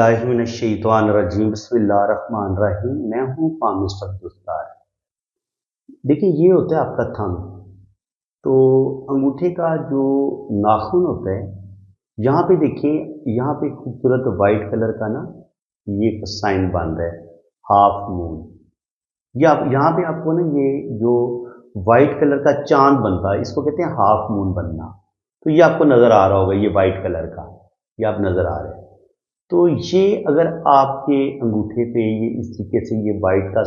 औज़ुबिल्लाहिमिनश्शैतानिर्रजीम बिस्मिल्लाहिर्रहमानिर्रहीम। मैं हूँ फामिस्ट अब्दुस्तार। देखिए, ये होता है आपका थंब। तो अंगूठे का जो नाखून होता है, यहाँ पे देखिए, यहाँ पे खूबसूरत वाइट कलर का ना ये साइन बन रहा है, हाफ मून। या यहाँ पे आपको ना ये जो वाइट कलर का चांद बनता है, इसको कहते हैं हाफ मून बनना। तो ये आपको नज़र आ रहा होगा, ये वाइट कलर का, ये आप नज़र आ रहे हैं। तो ये अगर आपके अंगूठे पे ये इस तरीके से ये वाइट का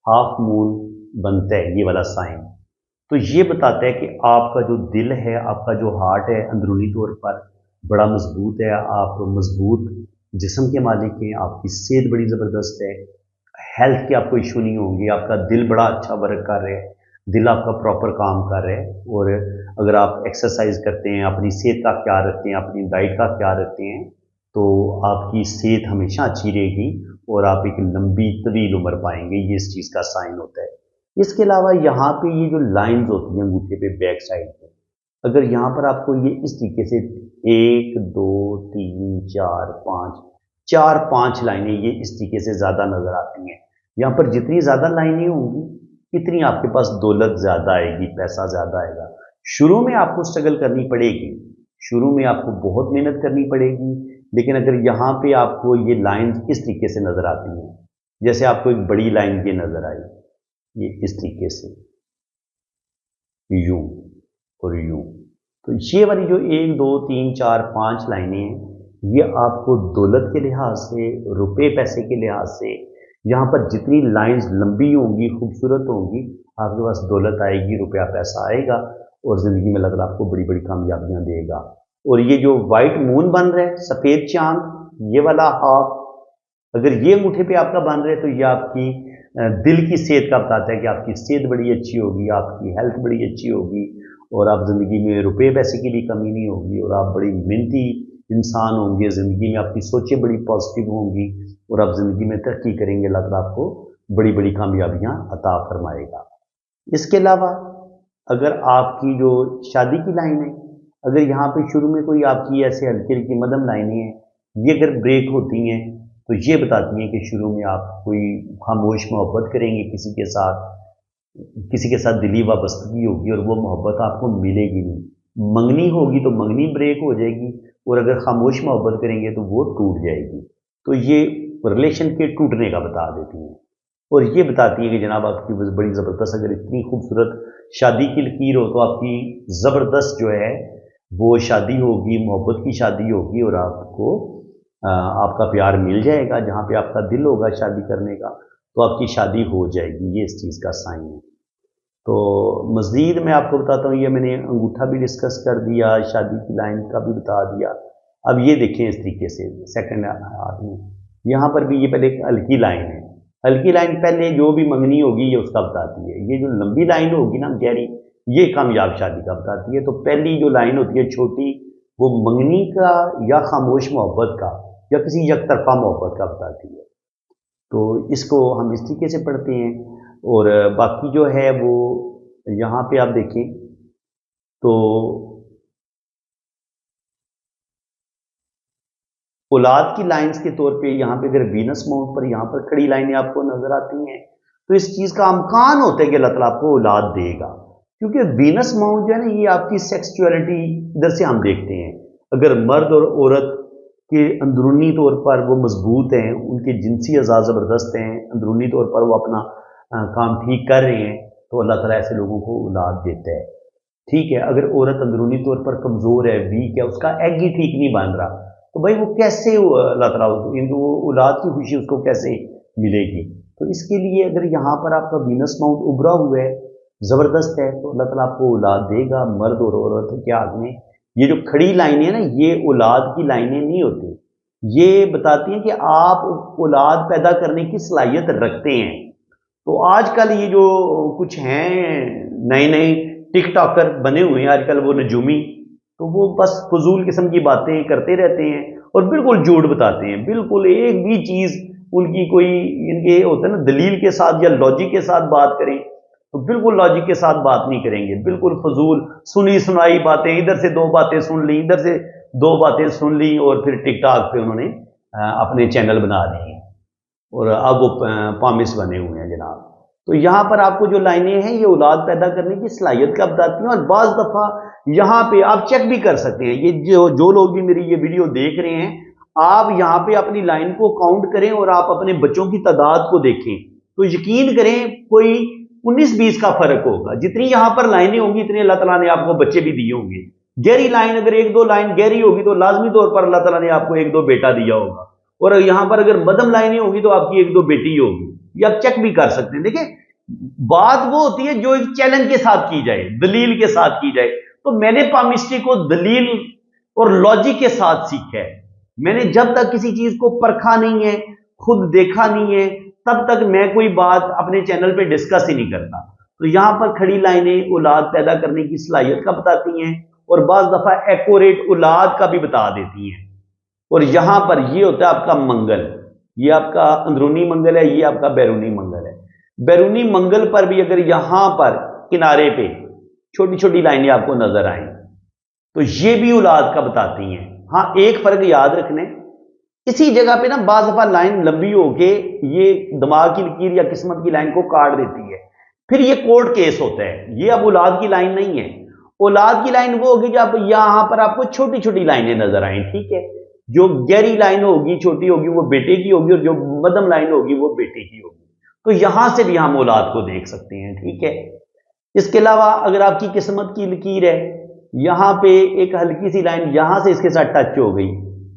हाफ मून बनता है, ये वाला साइन, तो ये बताता है कि आपका जो दिल है, आपका जो हार्ट है, अंदरूनी तौर पर बड़ा मजबूत है, आप मजबूत जिस्म के मालिक हैं, आपकी सेहत बड़ी ज़बरदस्त है, हेल्थ के आपको इशू नहीं होंगे, आपका दिल बड़ा अच्छा वर्क कर रहा है, दिल आपका प्रॉपर काम कर रहा है। और अगर आप एक्सरसाइज करते हैं, अपनी सेहत का ख्याल रखते हैं, अपनी डाइट का ख्याल रखते हैं, तो आपकी सेहत हमेशा अच्छी रहेगी और आप एक लंबी तवील उम्र पाएंगे। ये इस चीज़ का साइन होता है। इसके अलावा यहाँ पे ये जो लाइंस होती हैं अंगूठे पे बैक साइड पे, अगर यहाँ पर आपको ये इस तरीके से 1 2 3 4 5 4 5 लाइनें ये इस तरीके से ज़्यादा नज़र आती हैं। यहाँ पर जितनी ज़्यादा लाइनें होंगी, इतनी आपके पास दौलत ज़्यादा आएगी, पैसा ज़्यादा आएगा। शुरू में आपको स्ट्रगल करनी पड़ेगी, शुरू में आपको बहुत मेहनत करनी पड़ेगी, लेकिन अगर यहाँ पे आपको ये लाइन इस तरीके से नज़र आती हैं, जैसे आपको एक बड़ी लाइन ये नज़र आई, ये इस तरीके से यूं और यूं, तो ये वाली जो 1 2 3 4 5 लाइनें हैं, ये आपको दौलत के लिहाज से, रुपए पैसे के लिहाज से, यहाँ पर जितनी लाइंस लंबी होंगी, खूबसूरत होंगी, आपके पास दौलत आएगी, रुपया पैसा आएगा और ज़िंदगी में अल्लाह ताला आपको बड़ी बड़ी कामयाबियाँ देगा। और ये जो वाइट मून बन रहा है, सफ़ेद चांद, ये वाला हाफ, अगर ये अंगूठे पे आपका बन रहा है, तो ये आपकी दिल की सेहत का बताता है कि आपकी सेहत बड़ी अच्छी होगी, आपकी हेल्थ बड़ी अच्छी होगी और आप ज़िंदगी में रुपए पैसे की भी कमी नहीं होगी और आप बड़ी मेहनती इंसान होंगे। ज़िंदगी में आपकी सोचें बड़ी पॉजिटिव होंगी और आप ज़िंदगी में तरक्की करेंगे। अल्लाह ताला आपको बड़ी बड़ी कामयाबियाँ अता फरमाएगा। इसके अलावा अगर आपकी जो शादी की लाइन है, अगर यहाँ पे शुरू में कोई आपकी ऐसे हल्की हल्की मध्यम लाइनें हैं, ये अगर ब्रेक होती हैं, तो ये बताती हैं कि शुरू में आप कोई खामोश मोहब्बत करेंगे किसी के साथ दिली वाबस्तगी होगी और वो मोहब्बत आपको मिलेगी नहीं। मंगनी होगी तो मंगनी ब्रेक हो जाएगी और अगर खामोश मोहब्बत करेंगे तो वो टूट जाएगी। तो ये रिलेशन के टूटने का बता देती हैं और ये बताती है कि जनाब आपकी बड़ी ज़बरदस्त, अगर इतनी खूबसूरत शादी की लकीर हो तो आपकी ज़बरदस्त जो है वो शादी होगी, मोहब्बत की शादी होगी और आपको आपका प्यार मिल जाएगा। जहाँ पे आपका दिल होगा शादी करने का, तो आपकी शादी हो जाएगी। ये इस चीज़ का साइन है। तो मज़ीद मैं आपको बताता हूँ, ये मैंने अंगूठा भी डिस्कस कर दिया, शादी की लाइन का भी बता दिया। अब ये देखें इस तरीके से सेकंड हाथ में, यहाँ पर भी ये पहले एक हल्की लाइन है। हल्की लाइन पहले जो भी मंगनी होगी ये उसका बताती है। ये जो लंबी लाइन होगी ना गहरी, ये कामयाब शादी का बताती है। तो पहली जो लाइन होती है छोटी, वो मंगनी का या खामोश मोहब्बत का या किसी यकतरफा मोहब्बत का बताती है। तो इसको हम इस तरीके से पढ़ते हैं। और बाकी जो है वो यहाँ पे आप देखें तो औलाद की लाइंस के तौर पे यहाँ पे अगर वीनस माउंट पर यहाँ पर खड़ी लाइनें आपको नजर आती हैं, तो इस चीज़ का अमकान होता है कि अल्लाह ताला आपको औलाद देगा, क्योंकि वीनस माउंट जो है ना, ये आपकी सेक्सुअलिटी इधर से हम देखते हैं। अगर मर्द और औरत के अंदरूनी तौर पर वो मजबूत हैं, उनके जिनसी अज़ा ज़बरदस्त हैं, अंदरूनी तौर पर वो अपना काम ठीक कर रहे हैं, तो अल्लाह ताला ऐसे लोगों को औलाद देता है। ठीक है, अगर औरत अंदरूनी तौर पर कमज़ोर है, वीक है, उसका एग ही ठीक नहीं बन रहा, तो भाई वो कैसे अल्लाह ताला इनको वो औलाद की खुशी उसको कैसे मिलेगी। तो इसके लिए अगर यहाँ पर आपका वीनस माउंट उभरा हुआ है, ज़बरदस्त है, तो अल्लाह ताला आपको औलाद देगा। मर्द और औरत के हाथ में ये जो खड़ी लाइनें हैं ना, ये औलाद की लाइनें नहीं होती, ये बताती हैं कि आप औलाद पैदा करने की सलाहियत रखते हैं। तो आजकल ये जो कुछ हैं नए नए टिकटॉकर बने हुए हैं आजकल, वो नजूमी, तो वो बस फजूल किस्म की बातें करते रहते हैं और बिल्कुल झूठ बताते हैं। बिल्कुल एक भी चीज़ उनकी कोई इनके होता है ना दलील के साथ या लॉजिक के साथ बात करें, तो बिल्कुल लॉजिक के साथ बात नहीं करेंगे। बिल्कुल फजूल सुनी सुनाई बातें, इधर से 2 बातें सुन ली, इधर से 2 बातें सुन ली और फिर टिकटॉक पे उन्होंने अपने चैनल बना रहे हैं और अब वो पामिस्ट बने हुए हैं जनाब। तो यहाँ पर आपको जो लाइनें हैं ये औलाद पैदा करने की सलाहियत का बताती हैं। और बाज़ दफ़ा यहाँ पे आप चेक भी कर सकते हैं, ये जो लोग भी मेरी ये वीडियो देख रहे हैं, आप यहाँ पे अपनी लाइन को काउंट करें और आप अपने बच्चों की तादाद को देखें तो यकीन करें कोई 19-20 का फर्क होगा। जितनी यहाँ पर लाइनें होंगी इतने अल्लाह ताला ने आपको बच्चे भी दिए होंगे। गहरी लाइन अगर 1-2 लाइन गहरी होगी तो लाजमी तौर पर अल्लाह ताला ने आपको 1-2 बेटा दिया होगा, और यहाँ पर अगर मध्यम लाइनें होगी तो आपकी 1-2 बेटी होगी। ये आप चेक भी कर सकते हैं। देखिए, बात वो होती है जो एक चैलेंज के साथ की जाए, दलील के साथ की जाए। तो मैंने पामिस्ट्री को दलील और लॉजिक के साथ सीखा है। मैंने जब तक किसी चीज को परखा नहीं है, खुद देखा नहीं है, तब तक मैं कोई बात अपने चैनल पे डिस्कस ही नहीं करता। तो यहां पर खड़ी लाइनें औलाद पैदा करने की सलाहियत का बताती हैं और बाज दफा एक्यूरेट औलाद का भी बता देती हैं। और यहां पर ये होता है आपका मंगल, ये आपका अंदरूनी मंगल है, ये आपका बैरूनी मंगल है। बैरूनी मंगल पर भी अगर यहां पर किनारे पे छोटी छोटी लाइनें आपको नजर आए तो ये भी औलाद का बताती हैं। हाँ, एक फर्क याद रखने, इसी जगह पे ना बाज़ दफा लाइन लंबी होके ये दिमाग की लकीर या किस्मत की लाइन को काट देती है, फिर ये कोर्ट केस होता है। ये अब औलाद की लाइन नहीं है। औलाद की लाइन वो होगी जब यहां पर आपको छोटी छोटी लाइनें नजर आए, ठीक है। जो गहरी लाइन होगी, छोटी होगी, वो बेटे की होगी, और जो मध्यम लाइन होगी वो बेटे की होगी। तो यहां से भी हम औलाद को देख सकते हैं, ठीक है। इसके अलावा अगर आपकी किस्मत की लकीर है, यहां पे एक हल्की सी लाइन यहां से इसके साथ टच हो गई,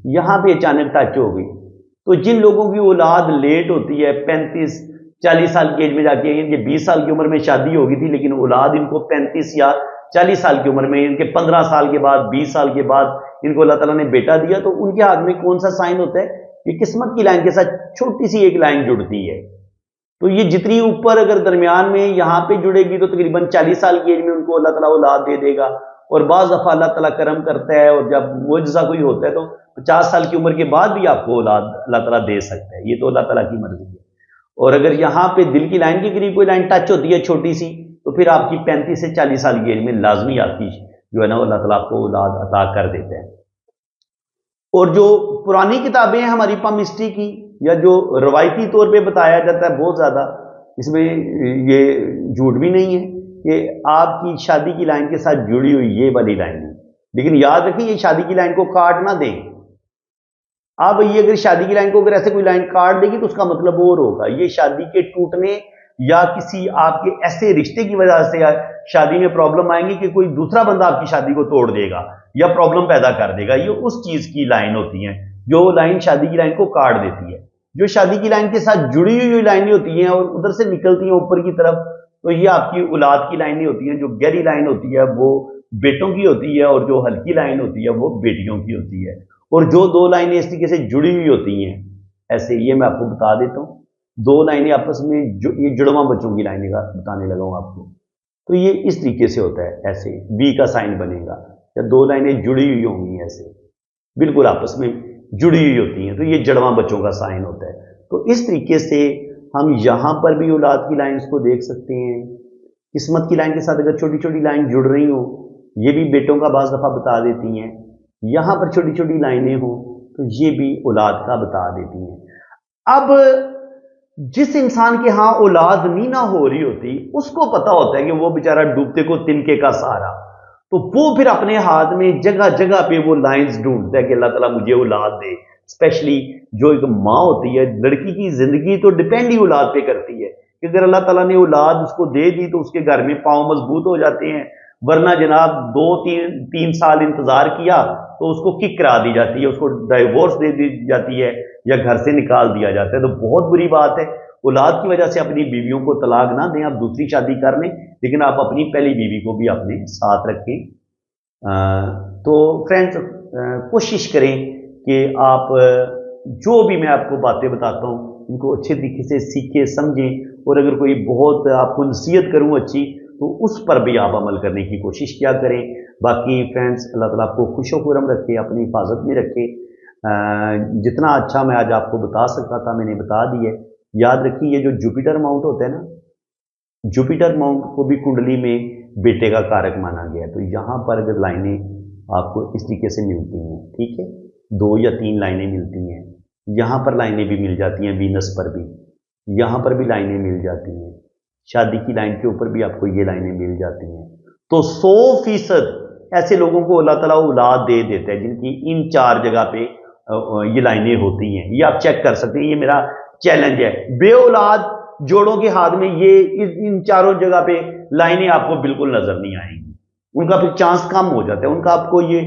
यहां पे अचानक टच हो गई, तो जिन लोगों की औलाद लेट होती है, 35-40 साल की एज में जाके, इनके 20 साल की उम्र में शादी हो गई थी लेकिन औलाद इनको 35 या 40 साल की उम्र में, इनके 15 साल के बाद, 20 साल के बाद इनको अल्लाह ताला ने बेटा दिया, तो उनके हाथ में कौन सा साइन होता है? ये किस्मत की लाइन के साथ छोटी सी एक लाइन जुड़ती है। तो ये जितनी ऊपर अगर दरमियान में यहां पे जुड़ेगी तो तकरीबन 40 साल की एज में उनको अल्लाह ताला औलाद दे देगा। और बाज़ दफा अल्लाह ताला करम करता है और जब मुआजिज़ा कोई होता है तो 50 साल की उम्र के बाद भी आपको औलाद अल्लाह ताला दे सकता है। ये तो अल्लाह ताला की मर्जी है। और अगर यहाँ पे दिल की लाइन के करीब कोई लाइन टच होती है छोटी सी, तो फिर आपकी 35 से 40 साल की एज में लाजमी आपकी जो है ना अल्लाह ताला आपको औलाद अता कर देता है। और जो पुरानी किताबें हैं हमारी पामिस्ट्री की, या जो रवायती तौर पे बताया जाता है, बहुत ज़्यादा इसमें ये झूठ भी नहीं है कि आपकी शादी की लाइन के साथ जुड़ी हुई ये वाली लाइन है, लेकिन याद रखिए ये शादी की लाइन को काट ना दें। अब ये अगर शादी की लाइन को अगर ऐसे कोई लाइन काट देगी तो उसका मतलब और होगा, ये शादी के टूटने या किसी आपके ऐसे रिश्ते की वजह से शादी में प्रॉब्लम आएंगी कि कोई दूसरा बंदा आपकी शादी को तोड़ देगा या प्रॉब्लम पैदा कर देगा। ये उस चीज की लाइन होती है जो लाइन शादी की लाइन को काट देती है। जो शादी की लाइन के साथ जुड़ी हुई लाइनें होती हैं और उधर से निकलती हैं ऊपर की तरफ, तो ये आपकी औलाद की लाइनें होती हैं। जो गहरी लाइन होती है वो बेटों की होती है और जो हल्की लाइन होती है वो बेटियों की होती है। और जो दो लाइनें इस तरीके से जुड़ी हुई होती हैं ऐसे, ये मैं आपको बता देता हूँ, दो लाइनें आपस में ये जुड़वा बच्चों की लाइनें का बताने लगा हूँ आपको। तो ये इस तरीके से होता है, ऐसे बी का साइन बनेगा या दो लाइनें जुड़ी हुई होंगी ऐसे बिल्कुल आपस में जुड़ी हुई होती हैं, तो ये जड़वा बच्चों का साइन होता है। तो इस तरीके से हम यहाँ पर भी औलाद की लाइन्स को देख सकते हैं। किस्मत की लाइन के साथ अगर छोटी छोटी लाइन जुड़ रही हो, ये भी बेटों का बाज़ दफ़ा बता देती हैं। यहाँ पर छोटी छोटी लाइनें हो तो ये भी औलाद का बता देती हैं। अब जिस इंसान के यहाँ औलाद नहीं ना हो रही होती, उसको पता होता है कि वो बेचारा डूबते को तिनके का सहारा, तो वो फिर अपने हाथ में जगह जगह पे वो लाइंस ढूंढता है कि अल्लाह ताला मुझे औलाद दे। स्पेशली जो एक माँ होती है, लड़की की जिंदगी तो डिपेंड ही औलाद पे करती है कि अगर अल्लाह ताला ने औलाद उसको दे दी तो उसके घर में पांव मजबूत हो जाते हैं, वरना जनाब 2-3 साल इंतजार किया तो उसको किक करा दी जाती है, उसको डाइवोर्स दे दी जाती है या घर से निकाल दिया जाता है। तो बहुत बुरी बात है। औलाद की वजह से अपनी बीवियों को तलाक ना दें, आप दूसरी शादी कर लें, लेकिन आप अपनी पहली बीवी को भी अपने साथ रखें। तो फ्रेंड्स, कोशिश करें कि आप जो भी मैं आपको बातें बताता हूँ इनको अच्छे तरीके से सीखें, समझें, और अगर कोई बहुत आपको नसीहत करूँ अच्छी तो उस पर भी आप अमल करने की कोशिश किया करें। बाकी फ्रेंड्स, अल्लाह ताला आपको खुशो खुरम रखे, अपनी हिफाजत में रखे। जितना अच्छा मैं आज आपको बता सकता था मैंने बता दिया। याद रखिए, ये जो जुपिटर माउंट होता है ना, जुपिटर माउंट को भी कुंडली में बेटे का कारक माना गया है। तो यहाँ पर अगर लाइनें आपको इस तरीके से मिलती हैं, ठीक है, 2 या 3 लाइनें मिलती हैं, यहाँ पर लाइनें भी मिल जाती हैं, वीनस पर भी, यहाँ पर भी लाइनें मिल जाती हैं, शादी की लाइन के ऊपर भी आपको ये लाइनें मिल जाती हैं। तो 100% ऐसे लोगों को अल्लाह ताला औलाद दे देता है जिनकी इन 4 जगह पे ये लाइनें होती हैं। ये आप चेक कर सकते हैं, ये मेरा चैलेंज है। बे औलाद जोड़ों के हाथ में ये इन चारों जगह पे लाइनें आपको बिल्कुल नजर नहीं आएंगी, उनका फिर चांस कम हो जाता है। उनका आपको ये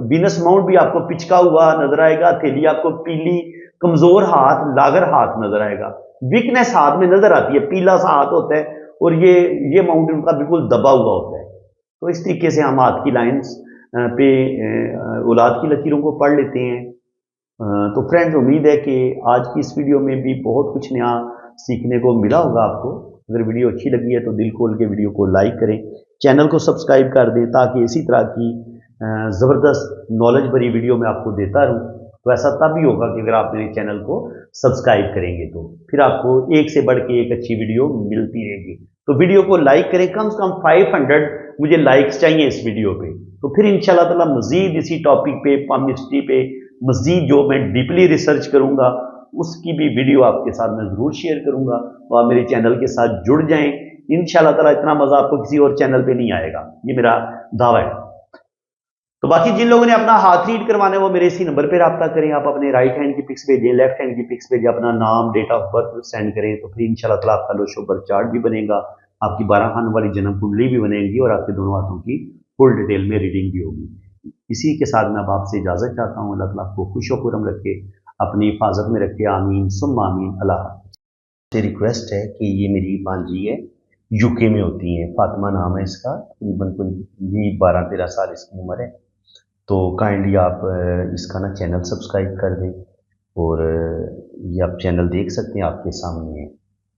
बीनस माउंट भी आपको पिचका हुआ नजर आएगा, थैली आपको पीली, कमजोर हाथ, लागर हाथ नजर आएगा, वीकनेस हाथ में नजर आती है, पीला सा हाथ होता है, और ये माउंट उनका बिल्कुल दबा हुआ होता है। तो इस तरीके से हम हाथ की लाइंस पे औलाद की लकीरों को पढ़ लेते हैं। तो फ्रेंड्स, उम्मीद है कि आज की इस वीडियो में भी बहुत कुछ नया सीखने को मिला होगा आपको। अगर वीडियो अच्छी लगी है तो दिल खोल के वीडियो को लाइक करें, चैनल को सब्सक्राइब कर दें, ताकि इसी तरह की ज़बरदस्त नॉलेज भरी वीडियो मैं आपको देता रहूं। तो ऐसा तब ही होगा कि अगर आप मेरे चैनल को सब्सक्राइब करेंगे, तो फिर आपको एक से बढ़ के एक अच्छी वीडियो मिलती रहेगी। तो वीडियो को लाइक करें, कम से कम 500 मुझे लाइक्स चाहिए इस वीडियो पे। तो फिर इंशाल्लाह ताला मजीद इसी टॉपिक पे, पामिस्ट्री पे मजीद जो मैं डीपली रिसर्च करूंगा उसकी भी वीडियो आपके साथ मैं जरूर शेयर करूंगा। तो आप मेरे चैनल के साथ जुड़ जाएं, इंशाल्लाह ताला इतना मजा आपको किसी और चैनल पे नहीं आएगा, ये मेरा दावा है। तो बाकी जिन लोगों ने अपना हाथ रीड करवाना है वो मेरे इसी नंबर पे रब्ता करें। आप अपने राइट हैंड की पिक्स भेजें, लेफ्ट हैंड की पिक्स भेजें, अपना नाम, डेट ऑफ बर्थ सेंड करें, तो फिर इंशाल्लाह ताला आपका लोशो बर्थ चार्ट भी बनेगा, आपकी 12 खाने वाली जन्म कुंडली भी बनेगी, और आपके दोनों हाथों की फुल डिटेल में रीडिंग भी होगी। इसी के साथ मैं अब आपसे इजाजत चाहता हूँ। अल्लाह ताला आपको खुश व खुर्रम रखे, अपनी हिफाजत में रखे, आमीन सुम्मा आमीन। अल्लाह से रिक्वेस्ट है कि ये मेरी भांजी है, यूके में होती है, फातिमा नाम है इसका, तकरीबन ये 12-13 साल इसकी उम्र है। तो काइंडली आप इसका ना चैनल सब्सक्राइब कर दें, और ये आप चैनल देख सकते हैं आपके सामने है।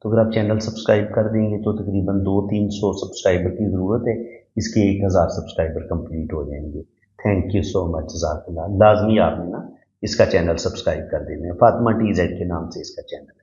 तो अगर आप चैनल सब्सक्राइब कर देंगे तो तकरीबन 200-300 सब्सक्राइबर की ज़रूरत है, इसके 1000 सब्सक्राइबर कंप्लीट हो जाएंगे। थैंक यू सो मच, जज़ाकल्लाह। लाजमी आपने ना इसका चैनल सब्सक्राइब कर देना है, फातिमा TZ के नाम से इसका चैनल है।